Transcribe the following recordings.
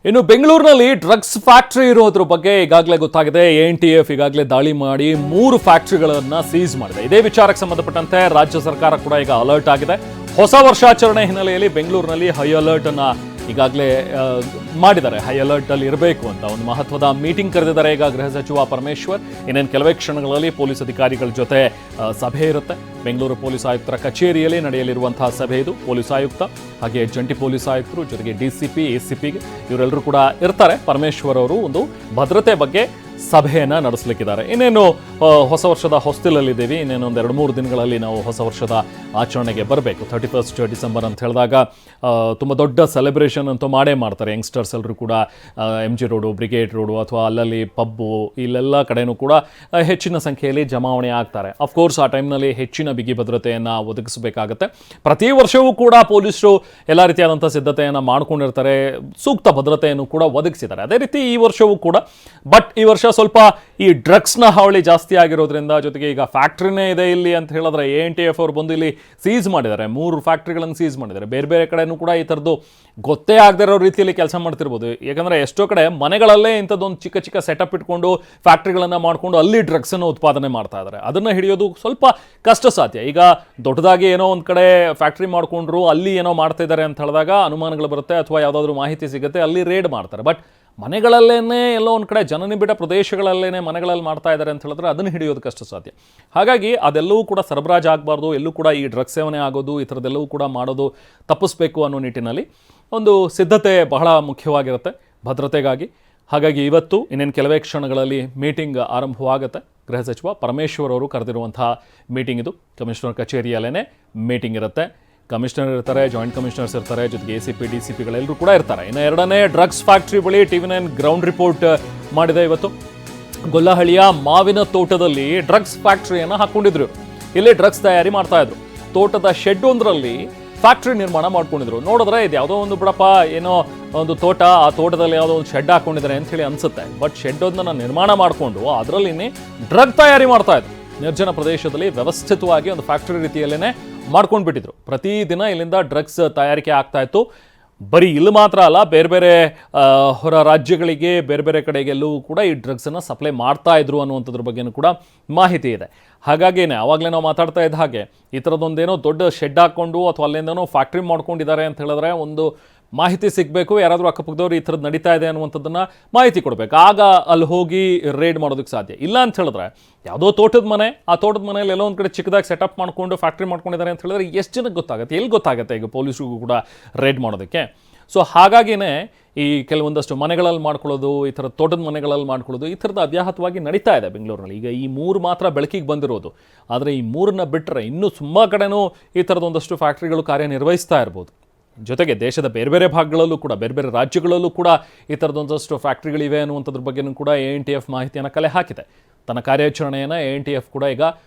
ಇನ್ನು ಬೆಂಗಳೂರಿನಲ್ಲಿ drugs factory ಇರೋದ್ರ ಬಗ್ಗೆ ಈಗಾಗಲೇ ಗೊತ್ತಾಗಿದೆ. ANTF ಈಗಾಗಲೇ ದಾಳಿ ಮಾಡಿ 3 ಫ್ಯಾಕ್ಟರಿಗಳನ್ನು ಸೀಸ್ ಮಾಡಿದೆ. ಇದೇ ವಿಚಾರಕ್ಕೆ ಸಂಬಂಧಪಟ್ಟಂತೆ ರಾಜ್ಯ ಸರ್ಕಾರ ಕೂಡ ಈಗ ಅಲರ್ಟ್ ಆಗಿದೆ. ಹೊಸ ವರ್ಷಾಚರಣೆ ಹಿನ್ನೆಲೆಯಲ್ಲಿ ಬೆಂಗಳೂರಿನಲ್ಲಿ ಹೈ ಅಲರ್ಟ್ ಅನ್ನ ಈಗಾಗಲೇ ಮಾಡಿದ್ದಾರೆ. ಹೈ ಅಲರ್ಟ್ ಅಲ್ಲಿ ಇರಬೇಕು ಅಂತ ಒಂದು ಮಹತ್ವದ ಮೀಟಿಂಗ್ ಕರೆದಿದ್ದಾರೆ. ಈಗ ಗೃಹ ಸಚಿವ ಪರಮೇಶ್ವರ್ ಇನ್ನೇನು ಕೆಲವೇ ಕ್ಷಣಗಳಲ್ಲಿ ಪೊಲೀಸ್ ಅಧಿಕಾರಿಗಳ ಜೊತೆ ಸಭೆ ಇರುತ್ತೆ. ಬೆಂಗಳೂರು ಪೊಲೀಸ್ ಆಯುಕ್ತರ ಕಚೇರಿಯಲ್ಲಿ ನಡೆಯಲಿರುವಂತಹ ಸಭೆ ಇದು. ಪೊಲೀಸ್ ಆಯುಕ್ತ ಹಾಗೆ ಜಂಟಿ ಪೊಲೀಸ್ ಆಯುಕ್ತರು ಜೊತೆಗೆ DCP ACP ಇವರೆಲ್ಲರೂ ಕೂಡ ಇರ್ತಾರೆ. ಪರಮೇಶ್ವರ್ ಅವರು ಒಂದು ಭದ್ರತೆ ಬಗ್ಗೆ ಸಭೆಯನ್ನು ನಡೆಸಲಿಕ್ಕಿದ್ದಾರೆ. ಇನ್ನೇನು ಹೊಸ ವರ್ಷದ ಹೊಸ್ತಿಲಲ್ಲಿದ್ದೀವಿ. ಇನ್ನೇನು ಒಂದು 2-3 ದಿನಗಳಲ್ಲಿ ನಾವು ಹೊಸ ವರ್ಷದ ಆಚರಣೆಗೆ ಬರಬೇಕು. 31st ಡಿಸೆಂಬರ್ ಅಂತ ಹೇಳಿದಾಗ ತುಂಬ ದೊಡ್ಡ ಸೆಲೆಬ್ರೇಷನ್ ಅಂತೂ ಮಾಡೇ ಮಾಡ್ತಾರೆ. ಯಂಗ್ಸ್ಟರ್ಸ್ ಎಲ್ಲರೂ ಕೂಡ MG ರೋಡು, ಬ್ರಿಗೇಡ್ ರೋಡು ಅಥವಾ ಅಲ್ಲಲ್ಲಿ ಪಬ್ಬು ಇಲ್ಲೆಲ್ಲ ಕಡೆಯೂ ಕೂಡ ಹೆಚ್ಚಿನ ಸಂಖ್ಯೆಯಲ್ಲಿ ಜಮಾವಣೆ ಆಗ್ತಾರೆ. ಅಫ್ಕೋರ್ಸ್ ಆ ಟೈಮ್ನಲ್ಲಿ ಹೆಚ್ಚಿನ ಬಿಗಿ ಭದ್ರತೆಯನ್ನು ಒದಗಿಸಬೇಕಾಗತ್ತೆ. ಪ್ರತಿ ವರ್ಷವೂ ಕೂಡ ಪೊಲೀಸರು ಎಲ್ಲ ರೀತಿಯಾದಂಥ ಸಿದ್ಧತೆಯನ್ನು ಮಾಡ್ಕೊಂಡಿರ್ತಾರೆ. ಸೂಕ್ತ ಭದ್ರತೆಯನ್ನು ಕೂಡ ಒದಗಿಸಿದ್ದಾರೆ. ಅದೇ ರೀತಿ ಈ ವರ್ಷವೂ ಕೂಡ. ಬಟ್ ಈ ವರ್ಷ ಸ್ವಲ್ಪ ಈ ಡ್ರಗ್ಸ್ನ ಹಾವಳಿ ಜಾಸ್ತಿ ಆಗಿರೋದ್ರಿಂದ, ಜೊತೆಗೆ ಈಗ ಫ್ಯಾಕ್ಟ್ರಿನೇ ಇದೆ ಇಲ್ಲಿ ಅಂತ ಹೇಳಿದ್ರೆ ANTF ಅವರು ಬಂದು ಇಲ್ಲಿ ಸೀಸ್ ಮಾಡಿದ್ದಾರೆ. 3 ಫ್ಯಾಕ್ಟ್ರಿಗಳನ್ನು ಸೀಸ್ ಮಾಡಿದ್ದಾರೆ. ಬೇರೆ ಬೇರೆ ಕಡೆನೂ ಕೂಡ ಈ ಥರದ್ದು ಗೊತ್ತೇ ಆಗದೇ ಇರೋ ರೀತಿಯಲ್ಲಿ ಕೆಲಸ ಮಾಡ್ತಿರ್ಬೋದು. ಯಾಕಂದರೆ ಎಷ್ಟೋ ಕಡೆ ಮನೆಗಳಲ್ಲೇ ಇಂಥದ್ದೊಂದು ಚಿಕ್ಕ ಚಿಕ್ಕ ಸೆಟಪ್ ಇಟ್ಕೊಂಡು ಫ್ಯಾಕ್ಟ್ರಿಗಳನ್ನು ಮಾಡಿಕೊಂಡು ಅಲ್ಲಿ ಡ್ರಗ್ಸನ್ನು ಉತ್ಪಾದನೆ ಮಾಡ್ತಾ ಇದ್ದಾರೆ. ಅದನ್ನು ಹಿಡಿಯೋದು ಸ್ವಲ್ಪ ಕಷ್ಟ ಸಾಧ್ಯ. ಈಗ ದೊಡ್ಡದಾಗಿ ಏನೋ ಒಂದು ಕಡೆ ಫ್ಯಾಕ್ಟ್ರಿ ಮಾಡಿಕೊಂಡ್ರು ಅಲ್ಲಿ ಏನೋ ಮಾಡ್ತಾ ಇದ್ದಾರೆ ಅಂತ ಹೇಳಿದಾಗ ಅನುಮಾನಗಳು ಬರುತ್ತೆ, ಅಥವಾ ಯಾವುದಾದ್ರೂ ಮಾಹಿತಿ ಸಿಗುತ್ತೆ, ಅಲ್ಲಿ ರೇಡ್ ಮಾಡ್ತಾರೆ. ಬಟ್ ಮನೆಗಳಲ್ಲೇನೆ ಎಲ್ಲೋ ಒಂದು ಕಡೆ ಜನನಿಬಿಡ ಪ್ರದೇಶಗಳಲ್ಲೇನೆ ಮನೆಗಳಲ್ಲಿ ಮಾಡ್ತಾ ಇದ್ದಾರೆ ಅಂತ ಹೇಳಿದ್ರೆ ಅದನ್ನು ಹಿಡಿಯೋದು ಕಷ್ಟ ಸಾಧ್ಯ. ಹಾಗಾಗಿ ಅದೆಲ್ಲವೂ ಕೂಡ ಸರಬರಾಜು ಆಗಬಾರ್ದು, ಎಲ್ಲೂ ಕೂಡ ಈ ಡ್ರಗ್ಸ್ ಸೇವನೆ ಆಗೋದು ಈ ಥರದ್ದೆಲ್ಲವೂ ಕೂಡ ಮಾಡೋದು ತಪ್ಪಿಸ್ಬೇಕು ಅನ್ನೋ ನಿಟ್ಟಿನಲ್ಲಿ ಒಂದು ಸಿದ್ಧತೆ ಬಹಳ ಮುಖ್ಯವಾಗಿರುತ್ತೆ ಭದ್ರತೆಗಾಗಿ. ಹಾಗಾಗಿ ಇವತ್ತು ಇನ್ನೇನು ಕೆಲವೇ ಕ್ಷಣಗಳಲ್ಲಿ ಮೀಟಿಂಗ್ ಆರಂಭವಾಗುತ್ತೆ. ಗೃಹ ಸಚಿವ ಪರಮೇಶ್ವರ್ ಅವರು ಕರೆದಿರುವಂತಹ ಮೀಟಿಂಗ್ ಇದು. ಕಮಿಷನರ್ ಕಚೇರಿಯಲ್ಲೇ ಮೀಟಿಂಗ್ ಇರುತ್ತೆ. ಕಮಿಷನರ್ ಇರ್ತಾರೆ, ಜಾಯಿಂಟ್ ಕಮಿಷನರ್ಸ್ ಇರ್ತಾರೆ, ಜೊತೆಗೆ ACP DCPಗಳೆಲ್ಲರೂ ಕೂಡ ಇರ್ತಾರೆ. ಇನ್ನು 2ನೇ ಡ್ರಗ್ಸ್ ಫ್ಯಾಕ್ಟ್ರಿ ಬಳಿ TV9 ಗ್ರೌಂಡ್ ರಿಪೋರ್ಟ್ ಮಾಡಿದೆ ಇವತ್ತು. ಗೊಲ್ಲಹಳ್ಳಿಯ ಮಾವಿನ ತೋಟದಲ್ಲಿ ಡ್ರಗ್ಸ್ ಫ್ಯಾಕ್ಟ್ರಿಯನ್ನು ಹಾಕ್ಕೊಂಡಿದ್ರು. ಇಲ್ಲಿ ಡ್ರಗ್ಸ್ ತಯಾರಿ ಮಾಡ್ತಾ ಇದ್ರು. ತೋಟದ ಶೆಡ್ ಒಂದರಲ್ಲಿ ಫ್ಯಾಕ್ಟ್ರಿ ನಿರ್ಮಾಣ ಮಾಡ್ಕೊಂಡಿದ್ರು. ನೋಡಿದ್ರೆ ಇದು ಯಾವುದೋ ಒಂದು ಬಿಡಪ್ಪ ಏನೋ ಒಂದು ತೋಟ, ಆ ತೋಟದಲ್ಲಿ ಯಾವುದೋ ಒಂದು ಶೆಡ್ ಹಾಕೊಂಡಿದ್ದಾರೆ ಅಂತ ಹೇಳಿ ಅನ್ಸುತ್ತೆ. ಬಟ್ ಶೆಡ್ ಒಂದನ್ನು ನಿರ್ಮಾಣ ಮಾಡಿಕೊಂಡು ಅದರಲ್ಲಿ ಡ್ರಗ್ ತಯಾರಿ ಮಾಡ್ತಾ ಇದ್ರು. ನಿರ್ಜನ ಪ್ರದೇಶದಲ್ಲಿ ವ್ಯವಸ್ಥಿತವಾಗಿ ಒಂದು ಫ್ಯಾಕ್ಟರಿ ರೀತಿಯಲ್ಲೇ ಮಾಡ್ಕೊಂಡು ಬಿಟ್ಟಿದ್ರು. ಪ್ರತಿದಿನ ಇಲ್ಲಿಂದ ಡ್ರಗ್ಸ್ ತಯಾರಿಕೆ ಆಗ್ತಾ ಇತ್ತು. ಬರೀ ಇಲ್ಲಿ ಮಾತ್ರ ಅಲ್ಲ, ಬೇರೆ ಬೇರೆ ಹೊರ ರಾಜ್ಯಗಳಿಗೆ, ಬೇರೆ ಬೇರೆ ಕಡೆಗೆಲ್ಲವೂ ಕೂಡ ಈ ಡ್ರಗ್ಸನ್ನು ಸಪ್ಲೈ ಮಾಡ್ತಾ ಇದ್ರು ಅನ್ನುವಂಥದ್ರ ಬಗ್ಗೆನೂ ಕೂಡ ಮಾಹಿತಿ ಇದೆ. ಹಾಗಾಗಿನೇ ಆವಾಗಲೇ ನಾವು ಮಾತಾಡ್ತಾ ಇದ್ದ ಹಾಗೆ ಈ ಥರದೊಂದೇನೋ ದೊಡ್ಡ ಶೆಡ್ ಹಾಕ್ಕೊಂಡು ಅಥವಾ ಅಲ್ಲಿಂದನೋ ಫ್ಯಾಕ್ಟ್ರಿ ಮಾಡ್ಕೊಂಡಿದ್ದಾರೆ ಅಂತ ಹೇಳಿದ್ರೆ ಒಂದು ಮಾಹಿತಿ ಸಿಗಬೇಕು. ಯಾರಾದರೂ ಅಕ್ಕಪಕ್ಕದವ್ರು ಈ ಥರದ್ದು ನಡೀತಾ ಇದೆ ಅನ್ನುವಂಥದ್ದನ್ನು ಮಾಹಿತಿ ಕೊಡಬೇಕು. ಆಗ ಅಲ್ಲಿ ಹೋಗಿ ರೇಡ್ ಮಾಡೋದಕ್ಕೆ ಸಾಧ್ಯ. ಇಲ್ಲ ಅಂತ ಹೇಳಿದ್ರೆ ಯಾವುದೋ ತೋಟದ ಮನೆ, ಆ ತೋಟದ ಮನೆಯಲ್ಲಿ ಎಲ್ಲೋ ಒಂದು ಕಡೆ ಚಿಕ್ಕದಾಗಿ ಸೆಟಪ್ ಮಾಡಿಕೊಂಡು ಫ್ಯಾಕ್ಟ್ರಿ ಮಾಡ್ಕೊಂಡಿದ್ದಾರೆ ಅಂತ ಹೇಳಿದ್ರೆ ಎಷ್ಟು ಜನಕ್ಕೆ ಗೊತ್ತಾಗುತ್ತೆ, ಎಲ್ಲಿ ಗೊತ್ತಾಗುತ್ತೆ ಈಗ ಪೊಲೀಸ್ರಿಗೂ ಕೂಡ ರೇಡ್ ಮಾಡೋದಕ್ಕೆ. ಸೊ ಹಾಗಾಗಿನೇ ಈ ಕೆಲವೊಂದಷ್ಟು ಮನೆಗಳಲ್ಲಿ ಮಾಡ್ಕೊಳ್ಳೋದು, ಈ ಥರ ತೋಟದ ಮನೆಗಳಲ್ಲಿ ಮಾಡ್ಕೊಳ್ಳೋದು, ಈ ಥರದ ಅವ್ಯಾಹತವಾಗಿ ನಡೀತಾ ಇದೆ ಬೆಂಗಳೂರಿನಲ್ಲಿ. ಈಗ ಈ 3 ಮಾತ್ರ ಬೆಳಕಿಗೆ ಬಂದಿರೋದು. ಆದರೆ ಈ 3ನ್ನ ಬಿಟ್ಟರೆ ಇನ್ನೂ ತುಂಬ ಕಡೆನೂ ಈ ಥರದೊಂದಷ್ಟು ಫ್ಯಾಕ್ಟ್ರಿಗಳು ಕಾರ್ಯನಿರ್ವಹಿಸ್ತಾ ಇರ್ಬೋದು. ಜೊತೆಗೆ ದೇಶದ ಬೇರೆ ಬೇರೆ ಭಾಗಗಳಲ್ಲೂ ಕೂಡ, ಬೇರೆ ಬೇರೆ ರಾಜ್ಯಗಳಲ್ಲೂ ಕೂಡ ಈ ಥರದೊಂದಷ್ಟು ಫ್ಯಾಕ್ಟ್ರಿಗಳಿವೆ ಅನ್ನುವಂಥದ್ರ ಬಗ್ಗೆಯೂ ಕೂಡ ANTF ಮಾಹಿತಿಯನ್ನು ಕಲೆ ಹಾಕಿದೆ. ತನ್ನ ಕಾರ್ಯಾಚರಣೆಯನ್ನು ANTF ಕೂಡ ಈಗ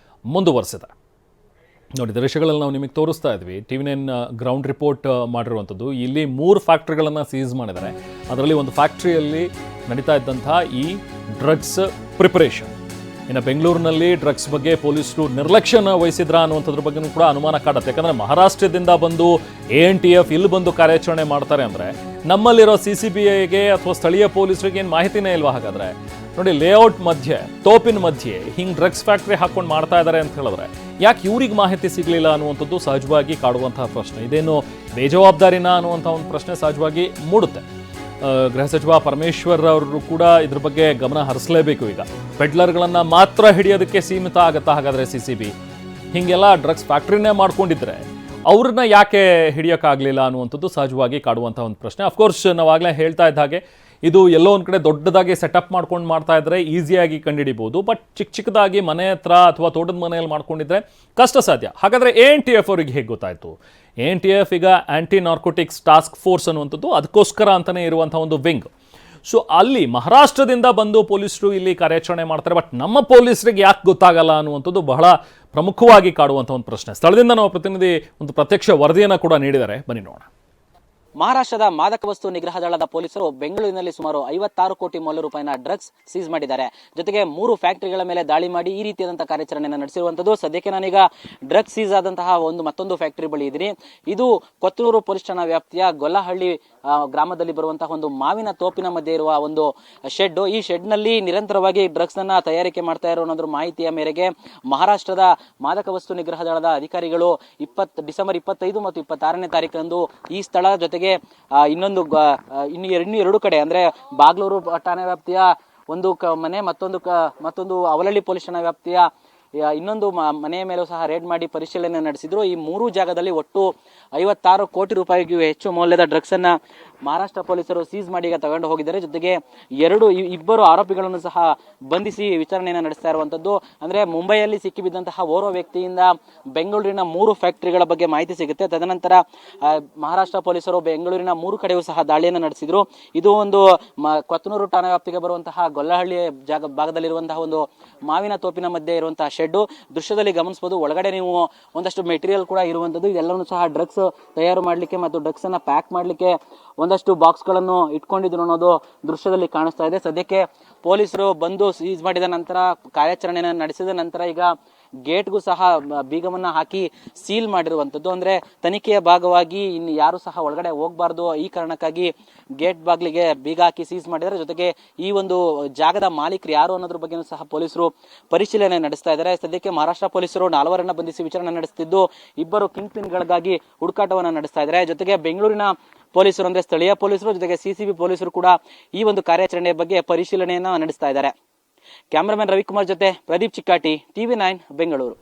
ಮುಂದುವರಿಸಿದೆ. ನೋಡಿ, ದೃಶ್ಯಗಳಲ್ಲಿ ನಾವು ನಿಮಗೆ ತೋರಿಸ್ತಾ ಇದ್ವಿ. TV9 ಗ್ರೌಂಡ್ ರಿಪೋರ್ಟ್ ಮಾಡಿರುವಂಥದ್ದು. ಇಲ್ಲಿ 3 ಫ್ಯಾಕ್ಟ್ರಿಗಳನ್ನು ಸೀಸ್ ಮಾಡಿದ್ದಾರೆ. ಅದರಲ್ಲಿ ಒಂದು ಫ್ಯಾಕ್ಟ್ರಿಯಲ್ಲಿ ನಡೀತಾ ಇದ್ದಂತಹ ಈ ಡ್ರಗ್ಸ್ ಪ್ರಿಪರೇಷನ್. ಇನ್ನು ಬೆಂಗಳೂರಿನಲ್ಲಿ ಡ್ರಗ್ಸ್ ಬಗ್ಗೆ ಪೊಲೀಸರು ನಿರ್ಲಕ್ಷ್ಯನ ವಹಿಸಿದ್ರ ಅನ್ನುವಂಥದ್ರ ಬಗ್ಗೆನೂ ಕೂಡ ಅನುಮಾನ ಕಾಡುತ್ತೆ. ಯಾಕಂದರೆ ಮಹಾರಾಷ್ಟ್ರದಿಂದ ಬಂದು ANTF ಇಲ್ಲಿ ಬಂದು ಕಾರ್ಯಾಚರಣೆ ಮಾಡ್ತಾರೆ ಅಂದರೆ ನಮ್ಮಲ್ಲಿರೋ CCBIಗೆ ಅಥವಾ ಸ್ಥಳೀಯ ಪೊಲೀಸರಿಗೆ ಏನು ಮಾಹಿತಿನೇ ಇಲ್ವಾ? ಹಾಗಾದರೆ ನೋಡಿ, ಲೇಔಟ್ ಮಧ್ಯೆ, ತೋಪಿನ ಮಧ್ಯೆ ಹಿಂಗೆ ಡ್ರಗ್ಸ್ ಫ್ಯಾಕ್ಟ್ರಿ ಹಾಕ್ಕೊಂಡು ಮಾಡ್ತಾ ಇದ್ದಾರೆ ಅಂತ ಹೇಳಿದ್ರೆ ಯಾಕೆ ಇವ್ರಿಗೆ ಮಾಹಿತಿ ಸಿಗಲಿಲ್ಲ ಅನ್ನುವಂಥದ್ದು ಸಹಜವಾಗಿ ಕಾಡುವಂತಹ ಪ್ರಶ್ನೆ. ಇದೇನು ಬೇಜವಾಬ್ದಾರಿನ ಅನ್ನುವಂಥ ಒಂದು ಪ್ರಶ್ನೆ ಸಹಜವಾಗಿ ಮೂಡುತ್ತೆ. ಗೃಹ ಸಚಿವ ಪರಮೇಶ್ವರ್ ಅವರು ಕೂಡ ಇದ್ರ ಬಗ್ಗೆ ಗಮನ ಹರಿಸಲೇಬೇಕು. ಈಗ ಪೆಡ್ಲರ್ಗಳನ್ನು ಮಾತ್ರ ಹಿಡಿಯೋದಕ್ಕೆ ಸೀಮಿತ ಆಗುತ್ತಾ ಹಾಗಾದರೆ CCB? ಹೀಗೆಲ್ಲ ಡ್ರಗ್ಸ್ ಫ್ಯಾಕ್ಟ್ರಿನೇ ಮಾಡ್ಕೊಂಡಿದ್ರೆ ಅವ್ರನ್ನ ಯಾಕೆ ಹಿಡಿಯೋಕ್ಕಾಗಲಿಲ್ಲ ಅನ್ನುವಂಥದ್ದು ಸಹಜವಾಗಿ ಕಾಡುವಂಥ ಒಂದು ಪ್ರಶ್ನೆ. ಅಫ್ಕೋರ್ಸ್ ನಾವಾಗಲೇ ಹೇಳ್ತಾ ಇದ್ದ ಹಾಗೆ ಇದು ಎಲ್ಲೋ ಒಂದು ಕಡೆ ದೊಡ್ಡದಾಗಿ ಸೆಟಪ್ ಮಾಡ್ಕೊಂಡು ಮಾಡ್ತಾ ಇದ್ರೆ ಈಸಿಯಾಗಿ ಕಂಡುಹಿಡಿಬೋದು. ಬಟ್ ಚಿಕ್ಕದಾಗಿ ಮನೆ ಹತ್ರ ಅಥವಾ ತೋಟದ ಮನೆಯಲ್ಲಿ ಮಾಡ್ಕೊಂಡಿದ್ರೆ ಕಷ್ಟ ಸಾಧ್ಯ. ಹಾಗಾದರೆ ANTF ಅವರಿಗೆ ಹೇಗೆ ಗೊತ್ತಾಯಿತು? ANTF ಈಗ ಆ್ಯಂಟಿ ನಾರ್ಕೋಟಿಕ್ಸ್ ಟಾಸ್ಕ್ ಫೋರ್ಸ್ ಅನ್ನುವಂಥದ್ದು ಅದಕ್ಕೋಸ್ಕರ ಅಂತಲೇ ಇರುವಂಥ ಒಂದು ವಿಂಗ್. ಸೊ ಅಲ್ಲಿ ಮಹಾರಾಷ್ಟ್ರದಿಂದ ಬಂದು ಪೊಲೀಸರು ಇಲ್ಲಿ ಕಾರ್ಯಾಚರಣೆ ಮಾಡ್ತಾರೆ. ಬಟ್ ನಮ್ಮ ಪೊಲೀಸರಿಗೆ ಯಾಕೆ ಗೊತ್ತಾಗಲ್ಲ ಅನ್ನುವಂಥದ್ದು ಬಹಳ ಪ್ರಮುಖವಾಗಿ ಕಾಡುವಂಥ ಒಂದು ಪ್ರಶ್ನೆ. ಸ್ಥಳದಿಂದ ನಾವು ಪ್ರತಿನಿಧಿ ಒಂದು ಪ್ರತ್ಯಕ್ಷ ವರದಿಯನ್ನು ಕೂಡ ನೀಡಿದ್ದಾರೆ, ಬನ್ನಿ ನೋಡೋಣ. ಮಹಾರಾಷ್ಟ್ರದ ಮಾದಕ ವಸ್ತು ನಿಗ್ರಹ ದಳದ ಪೊಲೀಸರು ಬೆಂಗಳೂರಿನಲ್ಲಿ ಸುಮಾರು 56 ಕೋಟಿ ಮೌಲ್ಯ ರೂಪಾಯಿನ ಡ್ರಗ್ಸ್ ಸೀಸ್ ಮಾಡಿದ್ದಾರೆ. ಜೊತೆಗೆ 3 ಫ್ಯಾಕ್ಟರಿಗಳ ಮೇಲೆ ದಾಳಿ ಮಾಡಿ ಈ ರೀತಿಯಾದಂತಹ ಕಾರ್ಯಾಚರಣೆಯನ್ನು ನಡೆಸಿರುವಂತದ್ದು. ಸದ್ಯಕ್ಕೆ ನಾನೀಗ ಡ್ರಗ್ಸ್ ಸೀಸ್ ಆದಂತಹ ಮತ್ತೊಂದು ಫ್ಯಾಕ್ಟರಿ ಬಳಿ ಇದ್ದೀನಿ. ಇದು ಕೊತ್ತನೂರು ಪೊಲೀಸ್ ಠಾಣಾ ವ್ಯಾಪ್ತಿಯ ಗೊಲ್ಲಹಳ್ಳಿ ಗ್ರಾಮದಲ್ಲಿ ಬರುವಂತಹ ಒಂದು ಮಾವಿನ ತೋಪಿನ ಮಧ್ಯೆ ಇರುವ ಒಂದು ಶೆಡ್. ಈ ಶೆಡ್ ನಲ್ಲಿ ನಿರಂತರವಾಗಿ ಡ್ರಗ್ಸ್ ಅನ್ನ ತಯಾರಿಕೆ ಮಾಡ್ತಾ ಇರೋ ಅನ್ನೋದ್ರ ಮಾಹಿತಿಯ ಮೇರೆಗೆ ಮಹಾರಾಷ್ಟ್ರದ ಮಾದಕ ವಸ್ತು ನಿಗ್ರಹ ದಳದ ಅಧಿಕಾರಿಗಳು ಡಿಸೆಂಬರ್ 25 ಮತ್ತು 26ನೇ ತಾರೀಕರಂದು ಈ ಸ್ಥಳ ಜೊತೆಗೆ ಇನ್ನು ಎರಡು ಕಡೆ ಅಂದ್ರೆ ಬಾಗ್ಲೂರು ಠಾಣೆ ವ್ಯಾಪ್ತಿಯ ಒಂದು ಮನೆ, ಮತ್ತೊಂದು ಅವಲಹಳ್ಳಿ ಪೊಲೀಸ್ ಠಾಣಾ ವ್ಯಾಪ್ತಿಯ ಇನ್ನೊಂದು ಮನೆಯ ಮೇಲೂ ಸಹ ರೇಡ್ ಮಾಡಿ ಪರಿಶೀಲನೆ ನಡೆಸಿದ್ರು. ಈ ಮೂರು ಜಾಗದಲ್ಲಿ ಒಟ್ಟು 56 ಕೋಟಿ ರೂಪಾಯಿಗೂ ಹೆಚ್ಚು ಮೌಲ್ಯದ ಡ್ರಗ್ಸ್ ಅನ್ನ ಮಹಾರಾಷ್ಟ್ರ ಪೊಲೀಸರು ಸೀಸ್ ಮಾಡಿ ಈಗ ತಗೊಂಡು ಹೋಗಿದ್ದಾರೆ. ಜೊತೆಗೆ ಇಬ್ಬರು ಆರೋಪಿಗಳನ್ನು ಸಹ ಬಂಧಿಸಿ ವಿಚಾರಣೆಯನ್ನು ನಡೆಸ್ತಾ ಇರುವಂತದ್ದು. ಅಂದ್ರೆ ಮುಂಬೈಯಲ್ಲಿ ಸಿಕ್ಕಿಬಿದ್ದಂತಹ ಓರ್ವ ವ್ಯಕ್ತಿಯಿಂದ ಬೆಂಗಳೂರಿನ 3 ಫ್ಯಾಕ್ಟರಿಗಳ ಬಗ್ಗೆ ಮಾಹಿತಿ ಸಿಗುತ್ತೆ. ತದನಂತರ ಮಹಾರಾಷ್ಟ್ರ ಪೊಲೀಸರು ಬೆಂಗಳೂರಿನ 3 ಕಡೆಯೂ ಸಹ ದಾಳಿಯನ್ನು ನಡೆಸಿದ್ರು. ಇದು ಒಂದು ಕೊತ್ತನೂರು ಠಾಣಾ ವ್ಯಾಪ್ತಿಗೆ ಬರುವಂತಹ ಗೊಲ್ಲಹಳ್ಳಿ ಭಾಗದಲ್ಲಿರುವಂತಹ ಒಂದು ಮಾವಿನ ತೋಪಿನ ಮಧ್ಯೆ ಇರುವಂತಹ ಶೆಡ್. ದೃಶ್ಯದಲ್ಲಿ ಗಮನಿಸಬಹುದು, ಒಳಗಡೆ ನೀವು ಒಂದಷ್ಟು ಮೆಟೀರಿಯಲ್ ಕೂಡ ಇರುವಂತದ್ದು. ಇದೆಲ್ಲವೂ ಸಹ ಡ್ರಗ್ಸ್ ತಯಾರು ಮಾಡಲಿಕ್ಕೆ ಮತ್ತು ಡ್ರಗ್ಸ್ ಅನ್ನ ಪ್ಯಾಕ್ ಮಾಡಲಿಕ್ಕೆ ಒಂದಷ್ಟು ಬಾಕ್ಸ್ ಗಳನ್ನು ಇಟ್ಕೊಂಡಿದ್ರು ಅನ್ನೋದು ದೃಶ್ಯದಲ್ಲಿ ಕಾಣಿಸ್ತಾ ಇದೆ. ಸದ್ಯಕ್ಕೆ ಪೊಲೀಸರು ಬಂದು ಸೀಸ್ ಮಾಡಿದ ನಂತರ, ಕಾರ್ಯಾಚರಣೆಯನ್ನು ನಡೆಸಿದ ನಂತರ ಈಗ ಗೇಟ್ಗೂ ಸಹ ಬೀಗವನ್ನ ಹಾಕಿ ಸೀಲ್ ಮಾಡಿರುವಂತದ್ದು. ಅಂದ್ರೆ ತನಿಖೆಯ ಭಾಗವಾಗಿ ಇನ್ನು ಯಾರು ಸಹ ಒಳಗಡೆ ಹೋಗಬಾರ್ದು, ಈ ಕಾರಣಕ್ಕಾಗಿ ಗೇಟ್ ಬಾಗಿಲಿಗೆ ಬೀಗ ಹಾಕಿ ಸೀಸ್ ಮಾಡಿದ್ದಾರೆ. ಜೊತೆಗೆ ಈ ಒಂದು ಜಾಗದ ಮಾಲೀಕರು ಯಾರು ಅನ್ನೋದ್ರ ಬಗ್ಗೆ ಸಹ ಪೊಲೀಸರು ಪರಿಶೀಲನೆ ನಡೆಸ್ತಾ ಇದ್ದಾರೆ. ಸದ್ಯಕ್ಕೆ ಮಹಾರಾಷ್ಟ್ರ ಪೊಲೀಸರು 4 ಬಂಧಿಸಿ ವಿಚಾರಣೆ ನಡೆಸುತ್ತಿದ್ದು, ಇಬ್ಬರು ಕಿಂಗ್ ಪಿನ್ಗಳಿಗಾಗಿ ಹುಡುಕಾಟವನ್ನು ನಡೆಸ್ತಾ ಇದ್ದಾರೆ. ಜೊತೆಗೆ ಬೆಂಗಳೂರಿನ ಪೊಲೀಸರು ಅಂದ್ರೆ ಸ್ಥಳೀಯ ಪೊಲೀಸರು ಜೊತೆಗೆ ಸಿಸಿಬಿ ಪೊಲೀಸರು ಕೂಡ ಈ ಒಂದು ಕಾರ್ಯಾಚರಣೆಯ ಬಗ್ಗೆ ಪರಿಶೀಲನೆಯನ್ನ ನಡೆಸ್ತಾ ಇದ್ದಾರೆ. ಕ್ಯಾಮರಾಮನ್ ರವಿಕುಮಾರ್ ಜೊತೆ ಪ್ರದೀಪ್ ಚಿಕ್ಕಾಟಿ, TV9 ಬೆಂಗಳೂರು.